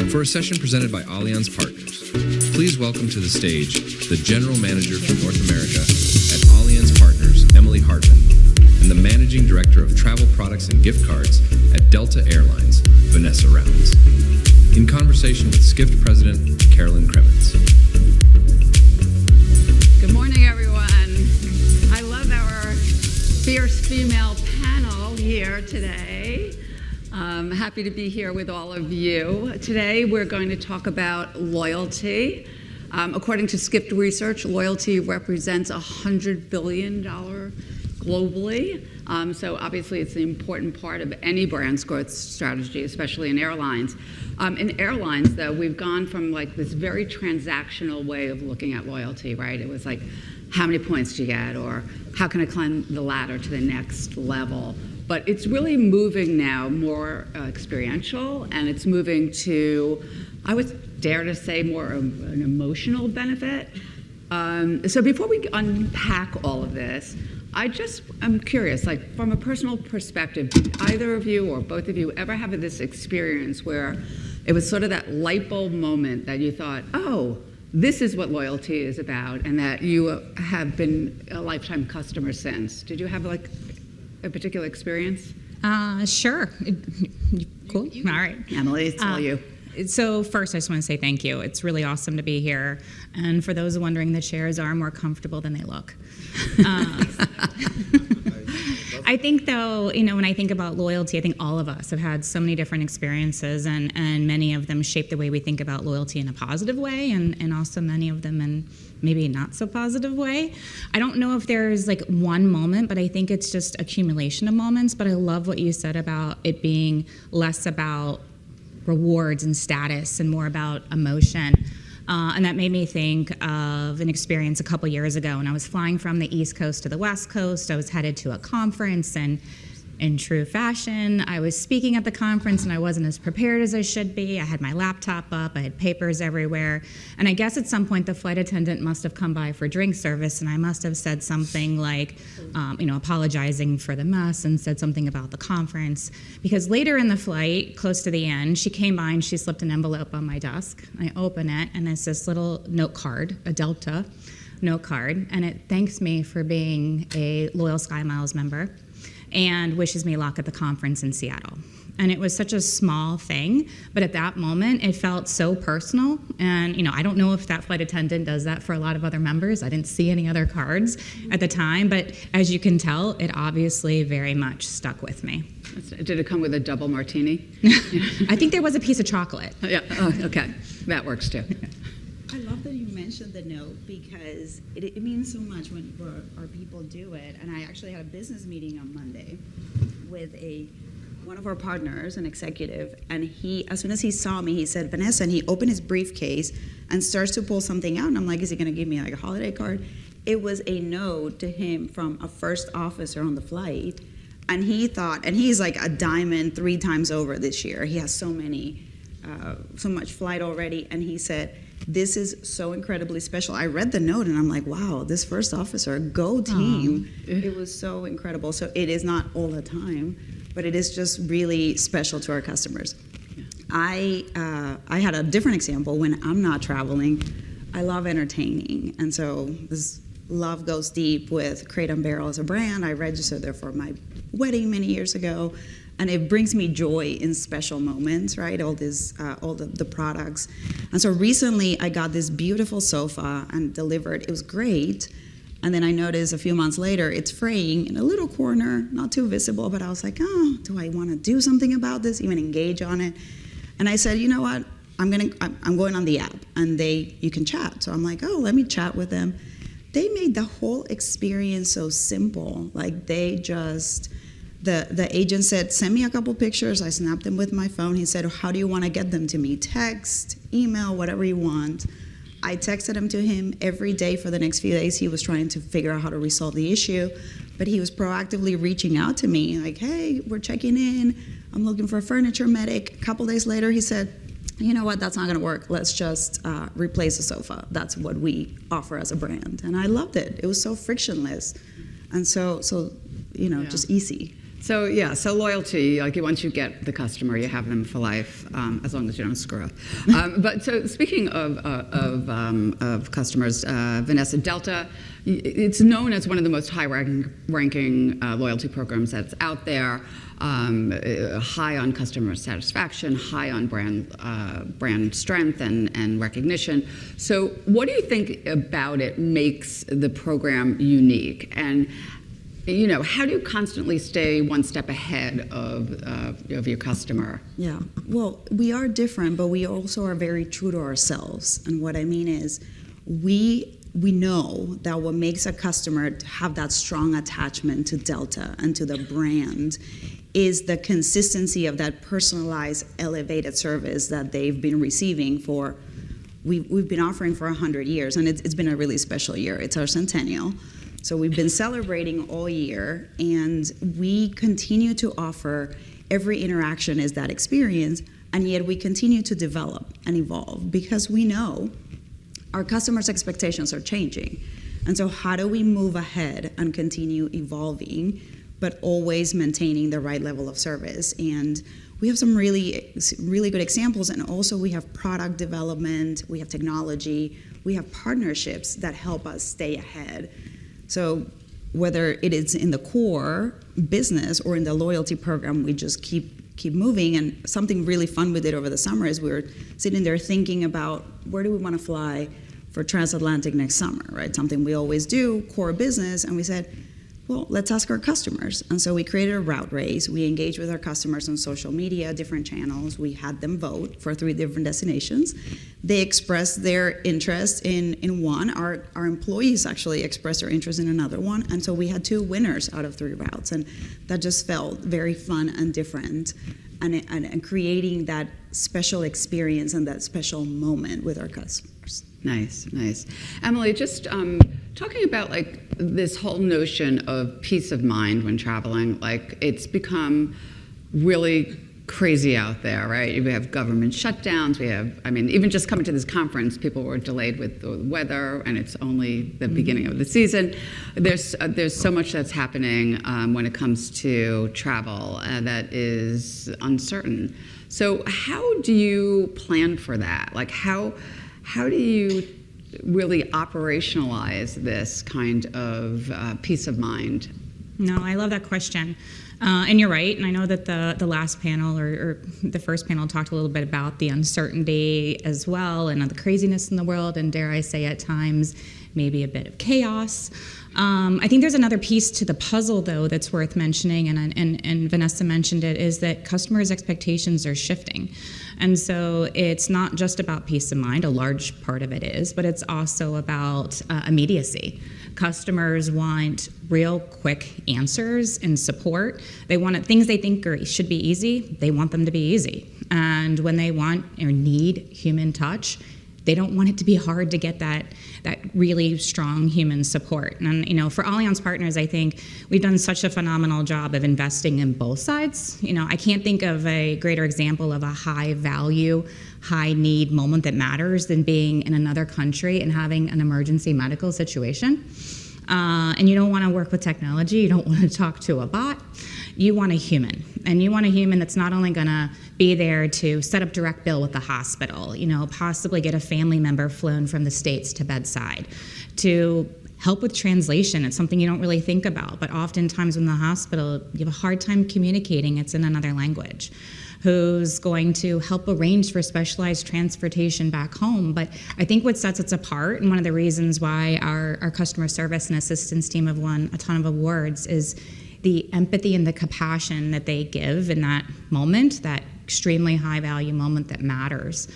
for a session presented by Allianz Partners. Please welcome to the stage the General Manager for North America at Allianz Partners, Emily Hartman, and the Managing Director of Travel Products and Gift Cards at Delta Airlines, Vanessa Rounds, in conversation with Skift President Carolyn Kremins. Good morning, everyone. I love our fierce female panel here today. Happy to be here with all of you. Today we're going to talk about loyalty. According to Skift Research, loyalty represents $100 billion globally. So obviously it's an important part of any brand's growth strategy, especially in airlines. In airlines, though, we've gone from like this very transactional way of looking at loyalty, right? It was like, how many points do you get? Or how can I climb the ladder to the next level? But it's really moving now more experiential, and it's moving to, I would dare to say, more of an emotional benefit. So before we unpack all of this, I'm curious, like from a personal perspective, did either of you or both of you ever have this experience where it was sort of that light bulb moment that you thought, oh, this is what loyalty is about, and that you have been a lifetime customer since? Did you have like a particular experience? Sure. Cool. All right. Emily, it's all you. So first, I just want to say thank you. It's really awesome to be here. And for those wondering, the chairs are more comfortable than they look. I think, though, when I think about loyalty, I think all of us have had so many different experiences, and many of them shape the way we think about loyalty in a positive way, and also many of them in maybe not so positive way. I don't know if there's like one moment, but I think it's just accumulation of moments. But I love what you said about it being less about rewards and status and more about emotion. And that made me think of an experience a couple years ago when I was flying from the East Coast to the West Coast. I was headed to a conference, and in true fashion, I was speaking at the conference and I wasn't as prepared as I should be. I had my laptop up, I had papers everywhere. And I guess at some point the flight attendant must have come by for drink service, and I must have said something like, apologizing for the mess, and said something about the conference. Because later in the flight, close to the end, she came by and she slipped an envelope on my desk. I open it and it's this little note card, a Delta note card, and it thanks me for being a loyal SkyMiles member and wishes me luck at the conference in Seattle. And it was such a small thing, but at that moment, it felt so personal. And, I don't know if that flight attendant does that for a lot of other members. I didn't see any other cards at the time, but as you can tell, it obviously very much stuck with me. Did it come with a double martini? I think there was a piece of chocolate. Yeah, oh, okay. That works too. I love that you mentioned the note, because it means so much when our people do it. And I actually had a business meeting on Monday with one of our partners, an executive, and he, as soon as he saw me, he said, Vanessa, and he opened his briefcase and starts to pull something out, and I'm like, is he going to give me like a holiday card? It was a note to him from a first officer on the flight, and he thought, and he's like a diamond 3 times over this year. He has so much flight already, and he said, this is so incredibly special. I read the note and I'm like, wow, this first officer, go team. It was so incredible. So it is not all the time, but it is just really special to our customers. I had a different example when I'm not traveling. I love entertaining. And so this love goes deep with Crate & Barrel as a brand. I registered there for my wedding many years ago. And it brings me joy in special moments, right? All the products. And so recently I got this beautiful sofa and delivered. It was great. And then I noticed a few months later, it's fraying in a little corner, not too visible, but I was like, oh, do I want to do something about this, even engage on it? And I said, you know what? I'm going on the app, and you can chat. So I'm like, oh, let me chat with them. They made the whole experience so simple. Like the agent said, send me a couple pictures. I snapped them with my phone. He said, how do you want to get them to me? Text, email, whatever you want. I texted them to him every day for the next few days. He was trying to figure out how to resolve the issue, but he was proactively reaching out to me like, hey, we're checking in. I'm looking for a furniture medic. A couple days later, he said, you know what, that's not going to work. Let's just replace the sofa. That's what we offer as a brand. And I loved it. It was so frictionless and so just easy. So loyalty, like once you get the customer, you have them for life, as long as you don't screw up. But so speaking of customers, Vanessa, Delta, it's known as one of the most high-ranking loyalty programs that's out there. High on customer satisfaction, high on brand strength and recognition. So what do you think about it makes the program unique? And how do you constantly stay one step ahead of your customer? Yeah, well, we are different, but we also are very true to ourselves. And what I mean is, we know that what makes a customer have that strong attachment to Delta and to the brand is the consistency of that personalized, elevated service that they've been receiving we've been offering for 100 years, and it's been a really special year. It's our centennial. So we've been celebrating all year, and we continue to offer every interaction is that experience, and yet we continue to develop and evolve because we know our customers' expectations are changing. And so how do we move ahead and continue evolving, but always maintaining the right level of service? And we have some really, really good examples, and also we have product development, we have technology, we have partnerships that help us stay ahead. So whether it is in the core business or in the loyalty program, we just keep moving. And something really fun we did over the summer is we were sitting there thinking about where do we want to fly for transatlantic next summer, right? Something we always do, core business. And we said, well, let's ask our customers. And so we created a route race. We engaged with our customers on social media, different channels. We had them vote for 3 different destinations. They expressed their interest in one. Our employees actually expressed their interest in another one. And so we had 2 winners out of 3 routes. And that just felt very fun and different, and creating that special experience and that special moment with our customers. Nice. Emily, just talking about like this whole notion of peace of mind when traveling, like it's become really crazy out there, right? We have government shutdowns. Even just coming to this conference, people were delayed with the weather, and it's only the beginning of the season. There's so much that's happening when it comes to travel that is uncertain. So how do you plan for that? Like how do you really operationalize this kind of peace of mind? No, I love that question. And you're right. And I know that the last panel or the first panel talked a little bit about the uncertainty as well and the craziness in the world, and dare I say at times maybe a bit of chaos. I think there's another piece to the puzzle, though, that's worth mentioning, and Vanessa mentioned it, is that customers' expectations are shifting. And so it's not just about peace of mind, a large part of it is, but it's also about immediacy. Customers want real quick answers and support. They want things they think should be easy, they want them to be easy. And when they want or need human touch, they don't want it to be hard to get that really strong human support. And for Allianz Partners, I think we've done such a phenomenal job of investing in both sides. I can't think of a greater example of a high value, high need moment that matters than being in another country and having an emergency medical situation. And you don't want to work with technology. You don't want to talk to a bot. You want a human. And you want a human that's not only going to be there to set up direct bill with the hospital, possibly get a family member flown from the States to bedside, to help with translation. It's something you don't really think about, but oftentimes in the hospital, you have a hard time communicating. It's in another language. Who's going to help arrange for specialized transportation back home. But I think what sets us apart, and one of the reasons why our customer service and assistance team have won a ton of awards, is the empathy and the compassion that they give in that moment, that extremely high value moment that matters.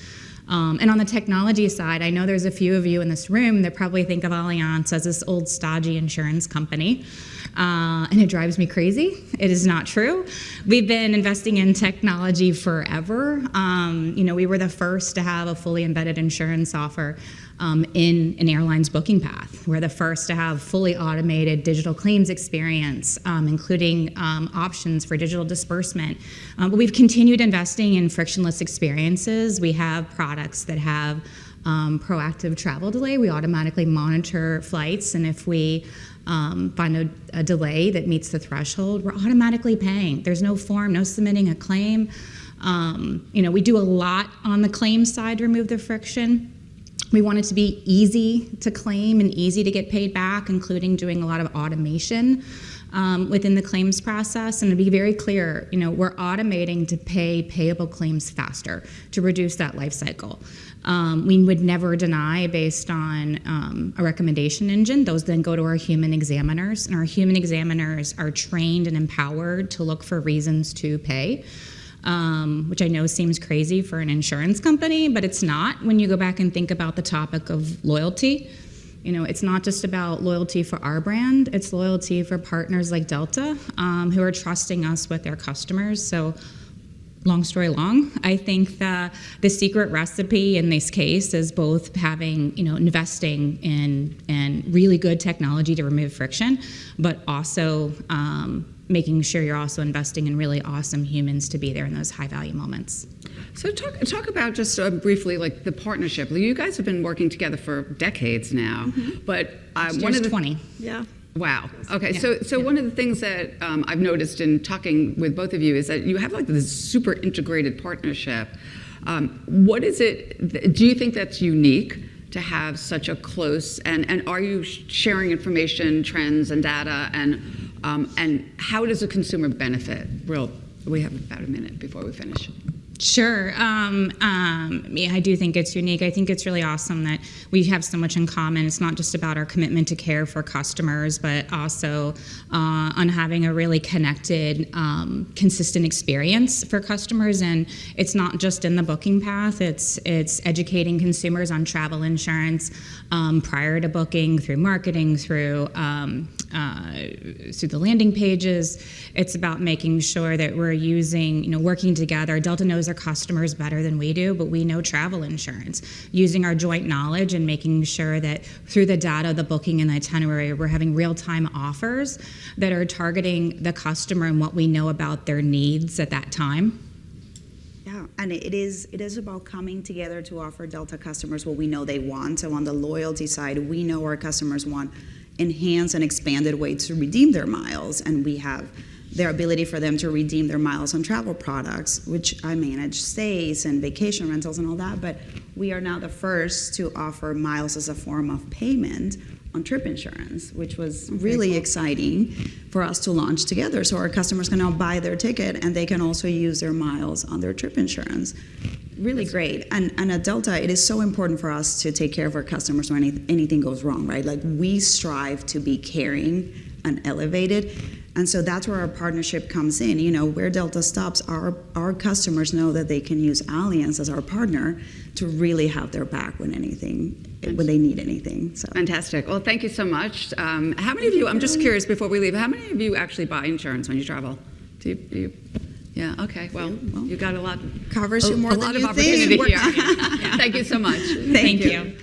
And on the technology side, I know there's a few of you in this room that probably think of Allianz as this old stodgy insurance company. And it drives me crazy. It is not true. We've been investing in technology forever. We were the first to have a fully embedded insurance offer in an airline's booking path. We're the first to have fully automated digital claims experience, including options for digital disbursement. But we've continued investing in frictionless experiences. We have products that have proactive travel delay. We automatically monitor flights, and if we find a delay that meets the threshold, we're automatically paying. There's no form, no submitting a claim. We do a lot on the claim side to remove the friction. We want it to be easy to claim and easy to get paid back, including doing a lot of automation within the claims process. And to be very clear, we're automating to pay payable claims faster to reduce that life cycle. We would never deny based on a recommendation engine. Those then go to our human examiners, and our human examiners are trained and empowered to look for reasons to pay. Which I know seems crazy for an insurance company, but it's not when you go back and think about the topic of loyalty. It's not just about loyalty for our brand, it's loyalty for partners like Delta, who are trusting us with their customers. So long story long, I think that the secret recipe in this case is both having, investing in really good technology to remove friction, but also making sure you're also investing in really awesome humans to be there in those high-value moments. So talk about just briefly, like the partnership. You guys have been working together for decades now, but one of the 20. Yeah. Wow. Okay. Yeah. So one of the things that I've noticed in talking with both of you is that you have like this super integrated partnership. What is it? Do you think that's unique to have such a close? And are you sharing information, trends, and data? And how does a consumer benefit? We have about a minute before we finish. Sure. I do think it's unique. I think it's really awesome that we have so much in common. It's not just about our commitment to care for customers, but also on having a really connected, consistent experience for customers. And it's not just in the booking path. It's educating consumers on travel insurance prior to booking, through marketing, through the landing pages. It's about making sure that we're working together. Delta knows our customers better than we do, but we know travel insurance. Using our joint knowledge and making sure that through the data, the booking and the itinerary, we're having real-time offers that are targeting the customer and what we know about their needs at that time. Yeah, and it is about coming together to offer Delta customers what we know they want. So on the loyalty side, we know our customers want enhanced and expanded ways to redeem their miles, and we have their ability for them to redeem their miles on travel products, which I manage stays and vacation rentals and all that, but we are now the first to offer miles as a form of payment on trip insurance, which was really exciting for us to launch together. So our customers can now buy their ticket and they can also use their miles on their trip insurance. Really great. And at Delta, it is so important for us to take care of our customers when anything goes wrong, right? Like, we strive to be caring and elevated. And so that's where our partnership comes in. Where Delta stops, our customers know that they can use Allianz as our partner to really have their back when they need anything. So Fantastic. Well, thank you so much. How many of you, I'm just curious before we leave, how many of you actually buy insurance when you travel? Do you? Yeah, okay. Well, you got a lot. Covers you more a than lot you of opportunity think. here. Thank you so much. Thank you.